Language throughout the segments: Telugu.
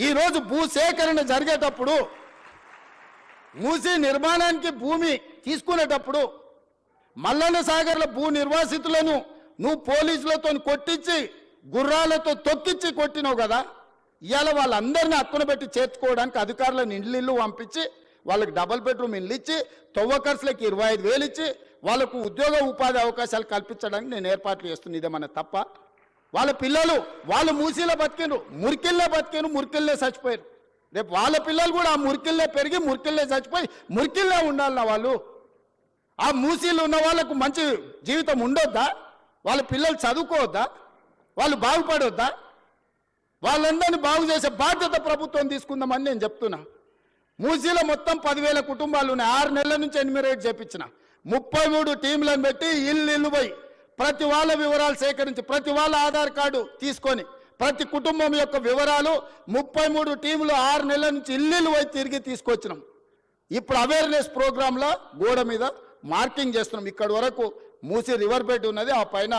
ఈరోజు భూసేకరణ జరిగేటప్పుడు మూసీ నిర్మాణానికి భూమి తీసుకునేటప్పుడు మల్లన్న సాగర్ల భూ నిర్వాసితులను నువ్వు పోలీసులతో కొట్టించి గుర్రాలతో తొక్కించి కొట్టినావు కదా. ఇవాళ వాళ్ళందరినీ హక్కున పెట్టి చేర్చుకోవడానికి అధికారులను ఇళ్ళు పంపించి వాళ్ళకి డబుల్ బెడ్రూమ్ ఇల్లు ఇచ్చి తవ్వకర్సులకు 25,000 ఇచ్చి వాళ్ళకు ఉద్యోగ ఉపాధి అవకాశాలు కల్పించడానికి నేను ఏర్పాట్లు చేస్తున్నా. ఇదేమన్నా తప్ప? వాళ్ళ పిల్లలు వాళ్ళు మూసీలో బతికినరు, మురికిల్లే బతికిను, మురికిల్లే చచ్చిపోయారు. రేపు వాళ్ళ పిల్లలు కూడా ఆ మురికిల్లే పెరిగి మురికిల్లే చచ్చిపోయి మురికిల్లే ఉండాలన్న వాళ్ళు. ఆ మూసీలు ఉన్న వాళ్ళకు మంచి జీవితం ఉండొద్దా? వాళ్ళ పిల్లలు చదువుకోవద్దా? వాళ్ళు బాగుపడొద్దా? వాళ్ళందరినీ బాగు చేసే బాధ్యత ప్రభుత్వం తీసుకుందామని నేను చెప్తున్నా. మూసీలో మొత్తం 10,000 కుటుంబాలు ఉన్నాయి. 6 నెలల నుంచి ఎన్యూమరేట్ చేపించిన 33 టీంలను పెట్టి ఇల్లు పోయి ప్రతి వాళ్ళ వివరాలు సేకరించి ప్రతి వాళ్ళ ఆధార్ కార్డు తీసుకొని ప్రతి కుటుంబం యొక్క వివరాలు 33 టీంలు 6 నెలల నుంచి ఇల్లు పోయి తిరిగి తీసుకొచ్చినాం. ఇప్పుడు అవేర్నెస్ ప్రోగ్రాంలో గోడ మీద మార్కింగ్ చేస్తున్నాం. ఇక్కడి వరకు మూసీ రివర్ బెడ్ ఉన్నది, ఆ పైన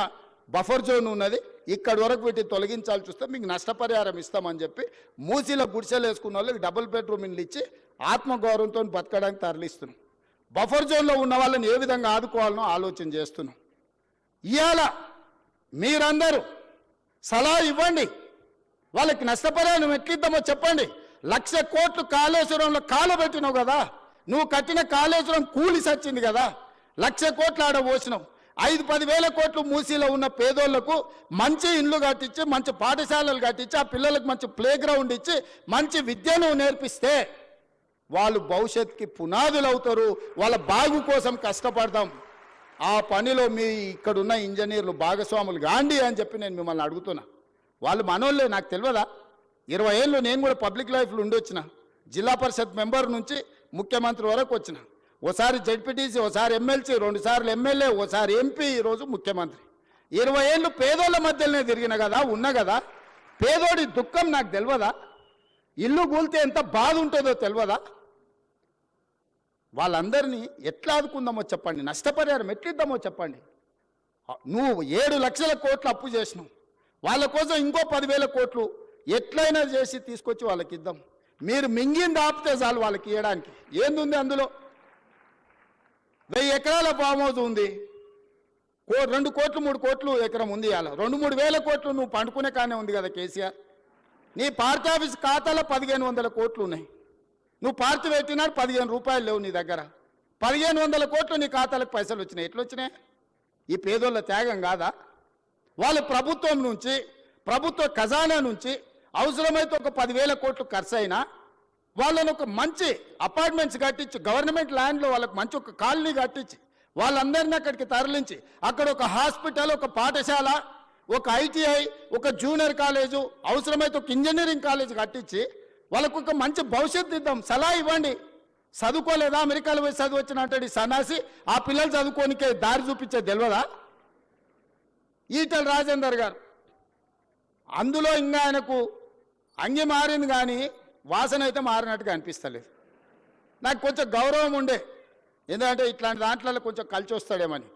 బఫర్ జోన్ ఉన్నది. ఇక్కడి వరకు వీటిని తొలగించాల్సి వస్తే మీకు నష్టపరిహారం ఇస్తామని చెప్పి మూసీలో గుడిసెలు వేసుకున్న వాళ్ళకి డబుల్ బెడ్రూమ్ ఇల్లు ఇచ్చి ఆత్మగౌరవంతో బతకడానికి తరలిస్తున్నాం. బఫర్ జోన్లో ఉన్న వాళ్ళని ఏ విధంగా ఆదుకోవాలనో ఆలోచన చేస్తున్నాం. ఇవాళ మీరందరూ సలహా ఇవ్వండి, వాళ్ళకి నష్టపరిహారం ఎట్లిద్దామో చెప్పండి. 1,00,000 కోట్లు కాళేశ్వరంలో కాలబెట్టినావు కదా, నువ్వు కట్టిన కాళేశ్వరం కూలి సచ్చింది కదా, 1,00,000 కోట్లు ఆడ పోసినావు. 5-10 వేల కోట్లు మూసీలో ఉన్న పేదోళ్లకు మంచి ఇండ్లు కట్టించి మంచి పాఠశాలలు కట్టించి ఆ పిల్లలకు మంచి ప్లే గ్రౌండ్ ఇచ్చి మంచి విద్యను నేర్పిస్తే వాళ్ళు భవిష్యత్తుకి పునాదులు అవుతారు. వాళ్ళ బాగు కోసం కష్టపడదాం. ఆ పనిలో మీ ఇక్కడున్న ఇంజనీర్లు భాగస్వాములు గాండి అని చెప్పి నేను మిమ్మల్ని అడుగుతున్నా. వాళ్ళు మనోళ్ళే, నాకు తెలియదా? 20 ఏళ్ళు నేను కూడా పబ్లిక్ లైఫ్లో ఉండొచ్చిన. జిల్లా పరిషత్ మెంబర్ నుంచి ముఖ్యమంత్రి వరకు వచ్చిన. ఓసారి జెడ్పీటీసీ, ఓసారి ఎమ్మెల్సీ, 2 సార్లు ఎమ్మెల్యే, ఓసారి ఎంపీ, ఈరోజు ముఖ్యమంత్రి. 20 ఏళ్ళు పేదోళ్ళ మధ్యలోనే తిరిగిన కదా, ఉన్నా కదా. పేదోడి దుఃఖం నాకు తెలియదా? ఇల్లు కూలితే ఎంత బాధ ఉంటుందో తెలియదా? వాళ్ళందరినీ ఎట్లా ఆదుకుందామో చెప్పండి, నష్టపరిహారం ఎట్లిద్దామో చెప్పండి. నువ్వు 7 లక్షల కోట్లు అప్పు చేసినావు, వాళ్ళ కోసం ఇంకో 10,000 కోట్లు ఎట్లయినా చేసి తీసుకొచ్చి వాళ్ళకి ఇద్దాం. మీరు మింగింది ఆపితే చాలు వాళ్ళకి ఇవ్వడానికి. ఏందుంది అందులో? 1000 ఎకరాల ఫామ్ హౌస్ ఉంది, 2 కోట్లు 3 కోట్లు ఎకరం ఉంది. అలా 2-3 వేల కోట్లు నువ్వు పండుకునే కానీ ఉంది కదా కేసీఆర్. నీ పార్టీ ఆఫీస్ ఖాతాలో 1,500 కోట్లు ఉన్నాయి. నువ్వు పార్టీ పెట్టినాడు 15 రూపాయలు లేవు నీ దగ్గర. 1,500 కోట్లు నీ ఖాతాలకు పైసలు వచ్చినాయి. ఎట్లా వచ్చినాయి? ఈ పేదోళ్ళ త్యాగం కాదా? వాళ్ళు ప్రభుత్వం నుంచి, ప్రభుత్వ ఖజానా నుంచి అవసరమైతే ఒక 10,000 కోట్లు ఖర్చు అయినా వాళ్ళని ఒక మంచి అపార్ట్మెంట్స్ కట్టించి గవర్నమెంట్ ల్యాండ్లో వాళ్ళకి మంచి ఒక కాలనీ కట్టించి వాళ్ళందరినీ అక్కడికి తరలించి అక్కడ ఒక హాస్పిటల్, ఒక పాఠశాల, ఒక ఐటీఐ, ఒక జూనియర్ కాలేజు, అవసరమైతే ఒక ఇంజనీరింగ్ కాలేజ్ కట్టించి వాళ్ళకు ఒక మంచి భవిష్యత్తు ఇద్దాం. సలహా ఇవ్వండి. చదువుకోలేదా? అమెరికాలో పోయి చదువు వచ్చిన అంటాడు ఈ సన్నాసి. ఆ పిల్లలు చదువుకోనికే దారి చూపించే తెలియదా? ఈటెల రాజేందర్ గారు అందులో ఇంకా ఆయనకు అంగి మారింది కానీ వాసన అయితే మారినట్టుగా అనిపిస్తలేదు. నాకు కొంచెం గౌరవం ఉండే, ఎందుకంటే ఇట్లాంటి దాంట్లో కొంచెం కలిసి వస్తాడేమని.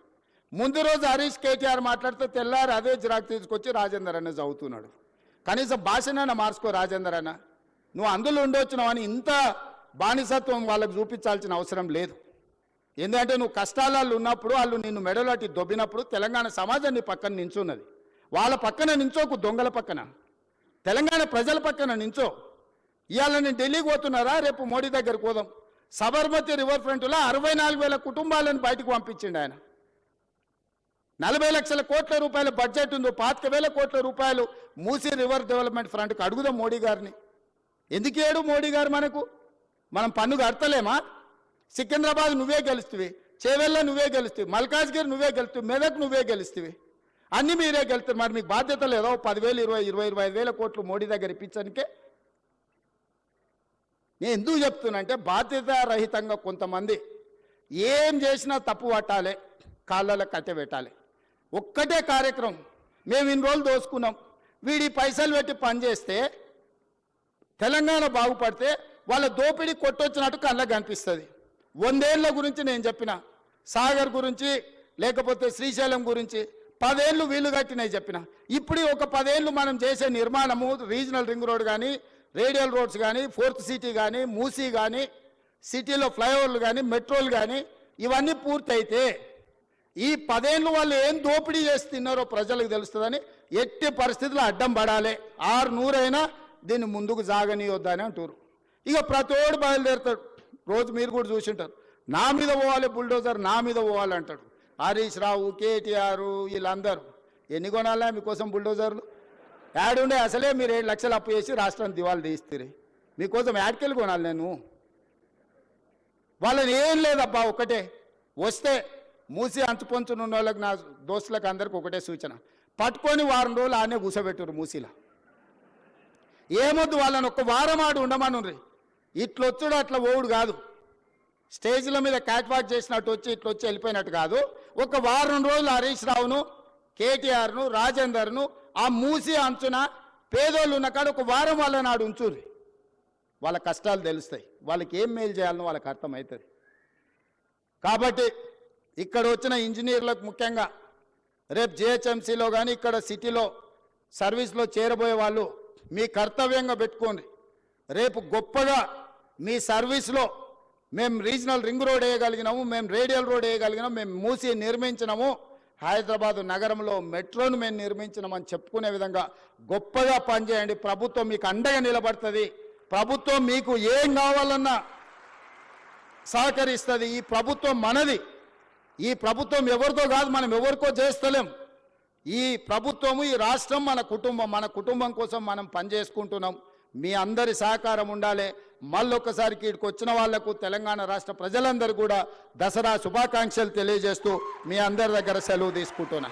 ముందు రోజు హరీష్ కేటీఆర్ మాట్లాడితే తెల్లారు అదే జిరాక్ తీసుకొచ్చి రాజేందర్ అన్న చదువుతున్నాడు. కనీసం భాషనైనా మార్చుకో రాజేందర్ అన్న. నువ్వు అందులో ఉండొచ్చినావు అని ఇంత బానిసత్వం వాళ్ళకు చూపించాల్సిన అవసరం లేదు. ఎందుకంటే నువ్వు కష్టాలలో ఉన్నప్పుడు వాళ్ళు నిన్ను మెడలాటి దొబ్బినప్పుడు తెలంగాణ సమాజం నీ పక్కన నించున్నది. వాళ్ళ పక్కన నించోకు, దొంగల పక్కన, తెలంగాణ ప్రజల పక్కన నించో. ఇవాళ నేను ఢిల్లీకి పోతున్నారా, రేపు మోడీ దగ్గరకు పోదాం. సబర్మతి రివర్ ఫ్రంట్లో 64,000 కుటుంబాలను బయటకు పంపించిండు ఆయన. 40 లక్షల కోట్ల రూపాయల బడ్జెట్ ఉందో, 25,000 కోట్ల రూపాయలు మూసీ రివర్ డెవలప్మెంట్ ఫ్రంట్కి అడుగుదాం మోడీ గారిని. ఎందుకు ఏడు మోడీ గారు మనకు? మనం పన్ను కడతలేమా? సికింద్రాబాద్ నువ్వే గెలుస్తువి, చేవెళ్ళ నువ్వే గెలుస్తువి, మల్కాజ్గిరి నువ్వే గెలుస్తువి, మెదక్ నువ్వే గెలుస్తువి, అన్నీ మీరే గెలుస్తారు. మరి మీకు బాధ్యత లేదో 10,000, 20, 25,000 కోట్లు మోడీ దగ్గర ఇప్పించడానికే? నేను ఎందుకు చెప్తున్నా బాధ్యత రహితంగా కొంతమంది ఏం చేసినా తప్పు పట్టాలి, కాళ్ళలో కట్టెబెట్టాలి. ఒక్కటే కార్యక్రమం, మేము ఇన్ని రోజులు దోసుకున్నాం, వీడి పైసలు పెట్టి పనిచేస్తే తెలంగాణ బాగుపడితే వాళ్ళ దోపిడీ కొట్టొచ్చినట్టు కళ్ళకు కనిపిస్తుంది. 100 ఏళ్ళ గురించి నేను చెప్పిన, సాగర్ గురించి లేకపోతే శ్రీశైలం గురించి 10 ఏళ్ళు వీళ్ళు కట్టినవి చెప్పిన. ఇప్పుడు ఒక 10 ఏళ్ళు మనం చేసే నిర్మాణము, రీజనల్ రింగ్ రోడ్ కానీ రేడియల్ రోడ్స్ కానీ, ఫోర్త్ సిటీ కానీ, మూసీ కానీ, సిటీలో ఫ్లైఓవర్లు కానీ, మెట్రోలు కానీ ఇవన్నీ పూర్తయితే ఈ 10 ఏళ్ళు వాళ్ళు ఏం దోపిడీ చేసి తిన్నారో ప్రజలకు తెలుస్తుందని ఎట్టి పరిస్థితుల్లో అడ్డం పడాలి. 600 అయినా దీన్ని ముందుకు సాగనీయొద్దని అంటారు. ఇక ప్రతోడు బయలుదేరుతాడు. రోజు మీరు కూడా చూసింటారు, నా మీద పోవాలి బుల్డోజర్, నా మీద పోవాలి అంటాడు. హరీష్ రావు, కేటీఆర్ వీళ్ళందరూ ఎన్ని కొనాలా మీకోసం బుల్డోజర్లు? యాడుండే అసలే మీరు 7 లక్షలు అప్పు చేసి రాష్ట్రాన్ని దివాళి తీస్తారు. మీకోసం యాడ్కెళ్ళి కొనాలి నేను? వాళ్ళని ఏం లేదబ్బా, ఒకటే వస్తే మూసి అంచుపంచునున్న వాళ్ళకి, నా దోస్తులకు అందరికి ఒకటే సూచన, పట్టుకొని వారం రోజులు ఆనే కూసబెట్టురు మూసీలో. ఏమొద్దు, వాళ్ళని ఒక్క వారం ఆడు ఉండమనుండ్రి. ఇట్లొచ్చుడు అట్లా ఓవుడు కాదు, స్టేజ్ల మీద క్యాట్ వాక్ చేసినట్టు వచ్చి ఇట్లొచ్చి వెళ్ళిపోయినట్టు కాదు. ఒక వారం రోజులు హరీష్ రావును, కేటీఆర్ను, రాజేందర్ను ఆ మూసి అంచున పేదోళ్ళు ఉన్న కాడ ఒక వారం వాళ్ళని ఆడు ఉంచుర్రి. వాళ్ళ కష్టాలు తెలుస్తాయి, వాళ్ళకి ఏం మేలు చేయాలనో వాళ్ళకి అర్థమవుతుంది. కాబట్టి ఇక్కడ వచ్చిన ఇంజనీర్లకు ముఖ్యంగా రేపు జిహెచ్ఎంసీలో కానీ ఇక్కడ సిటీలో సర్వీస్లో చేరబోయే వాళ్ళు మీ కర్తవ్యంగా పెట్టుకోండి. రేపు గొప్పగా మీ సర్వీస్లో మేము రీజనల్ రింగ్ రోడ్ వేయగలిగినాము, మేము రేడియల్ రోడ్ వేయగలిగినాము, మేము మూసి నిర్మించినాము, హైదరాబాదు నగరంలో మెట్రోను మేము నిర్మించినామని చెప్పుకునే విధంగా గొప్పగా పనిచేయండి. ప్రభుత్వం మీకు అండగా నిలబడుతుంది. ప్రభుత్వం మీకు ఏం కావాలన్నా సహకరిస్తుంది. ఈ ప్రభుత్వం మనది. ఈ ప్రభుత్వం ఎవరితో కాదు, మనం ఎవరికో చేస్తలేం. ఈ ప్రభుత్వము, ఈ రాష్ట్రం మన కుటుంబం. మన కుటుంబం కోసం మనం పనిచేసుకుంటున్నాం. మీ అందరి సహకారం ఉండాలి. మళ్ళొక్కసారి ఇక్కడికి వచ్చిన వాళ్లకు, తెలంగాణ రాష్ట్ర ప్రజలందరూ కూడా దసరా శుభాకాంక్షలు తెలియజేస్తూ మీ అందరి దగ్గర సెలవు తీసుకుంటున్నా.